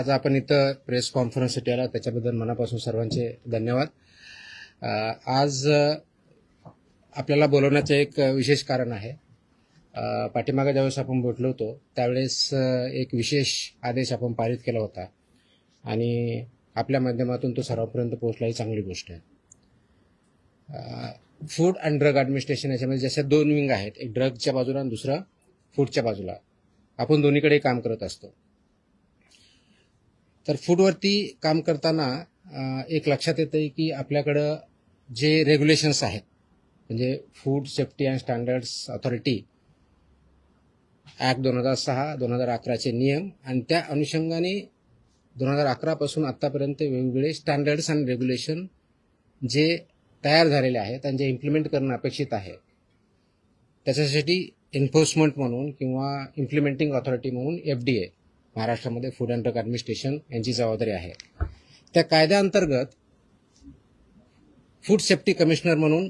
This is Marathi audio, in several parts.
आज आपण इथं प्रेस कॉन्फरन्ससाठी आला त्याच्याबद्दल मनापासून सर्वांचे धन्यवाद. आज आपल्याला बोलवण्याचं एक विशेष कारण आहे. पाठीमागे ज्यावेळेस आपण भेटलो होतो त्यावेळेस एक विशेष आदेश आपण पारित केला होता आणि आपल्या माध्यमातून तो सर्वांपर्यंत पोहोचला ही चांगली गोष्ट आहे. फूड अँड ड्रग ॲडमिनिस्ट्रेशन याच्यामध्ये जशा दोन विंग आहेत, एक ड्रगच्या बाजूला आणि दुसरा फूडच्या बाजूला. आपण दोन्हीकडे काम करत असतो. तर फूडवरती काम करताना एक लक्षात येतं की आपल्याकडं जे रेग्युलेशन्स आहेत, म्हणजे food safety and standards authority act 2006, 2011चे नियम आणि त्या अनुषंगाने 2011 पासून आत्तापर्यंत वेगवेगळे स्टँडर्ड्स आणि रेग्युलेशन जे तयार झालेले आहेत आणि जे इम्प्लिमेंट करणं अपेक्षित आहे, त्याच्यासाठी एन्फोर्समेंट म्हणून किंवा इम्प्लिमेंटिंग ऑथॉरिटी म्हणून FDA महाराष्ट्रामध्ये फूड अँड ड्रग ॲडमिनिस्ट्रेशन यांची जबाबदारी आहे. त्या कायद्याअंतर्गत फूड सेफ्टी कमिशनर म्हणून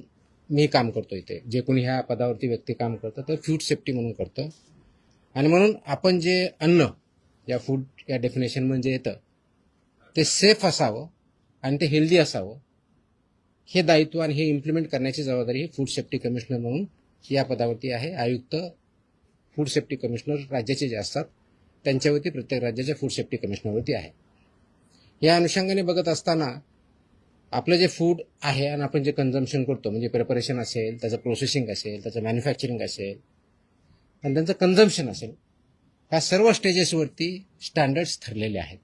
मी काम करतो. इथे जे कोणी ह्या पदावरती व्यक्ती काम करतं तर फूड सेफ्टी म्हणून करतं. आणि म्हणून आपण जे अन्न या फूड या डेफिनेशनमध्ये येतं ते सेफ असावं आणि ते हेल्दी असावं, हे दायित्व आणि हे इम्प्लिमेंट करण्याची जबाबदारी ही फूड सेफ्टी कमिशनर म्हणून या पदावरती आहे. आयुक्त फूड सेफ्टी कमिशनर राज्याचे जे असतात त्यांच्यावरती प्रत्येक राज्याच्या फूड सेफ्टी कमिशनरवरती आहे. या अनुषंगाने बघत असताना आपलं जे फूड आहे आणि आपण जे कन्झम्पशन करतो, म्हणजे प्रिपरेशन असेल, त्याचं प्रोसेसिंग असेल, त्याचं मॅन्युफॅक्चरिंग असेल आणि त्यांचं कन्झम्पशन असेल, ह्या सर्व स्टेजेसवरती स्टँडर्ड्स ठरलेले आहेत.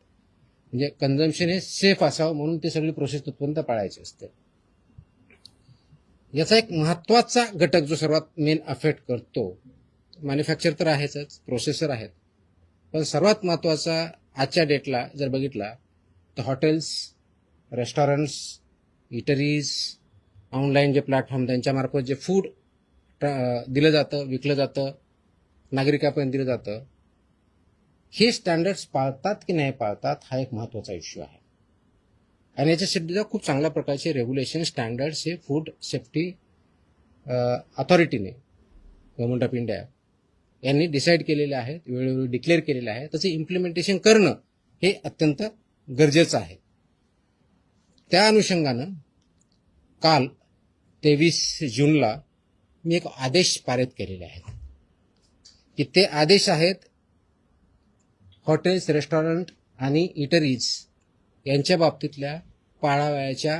म्हणजे कन्झम्पशन हे सेफ असावं म्हणून ते सगळी प्रोसेस तत्पर्यंत पाळायची असते. याचा एक महत्त्वाचा घटक जो सर्वात मेन अफेक्ट करतो, मॅन्युफॅक्चर तर आहेच, प्रोसेसर आहेत, पण सर्वात महत्त्वाचा आजच्या डेटला जर बघितला तर हॉटेल्स, रेस्टॉरंट्स, इटरीज, ऑनलाईन जे प्लॅटफॉर्म त्यांच्यामार्फत जे फूड दिलं जातं, विकलं जातं, नागरिकांपर्यंत दिलं जातं, हे स्टँडर्ड्स पाळतात की नाही पाळतात हा एक महत्त्वाचा इश्यू आहे. आणि याच्यासाठी खूप चांगल्या प्रकारचे रेग्युलेशन स्टँडर्ड्स हे फूड सेफ्टी ऑथॉरिटीने, गव्हर्नमेंट ऑफ इंडिया यांनी डिसाईड केलेले आहेत, वेळोवेळी डिक्लेअर केलेले आहे. त्याचं इम्प्लिमेंटेशन करणं हे अत्यंत गरजेचं आहे. त्या अनुषंगानं काल 23 जूनला मी एक आदेश पारित केलेले आहेत की ते आदेश आहेत हॉटेल्स, रेस्टॉरंट आणि इटरीज यांच्या बाबतीतल्या पाळावयाच्या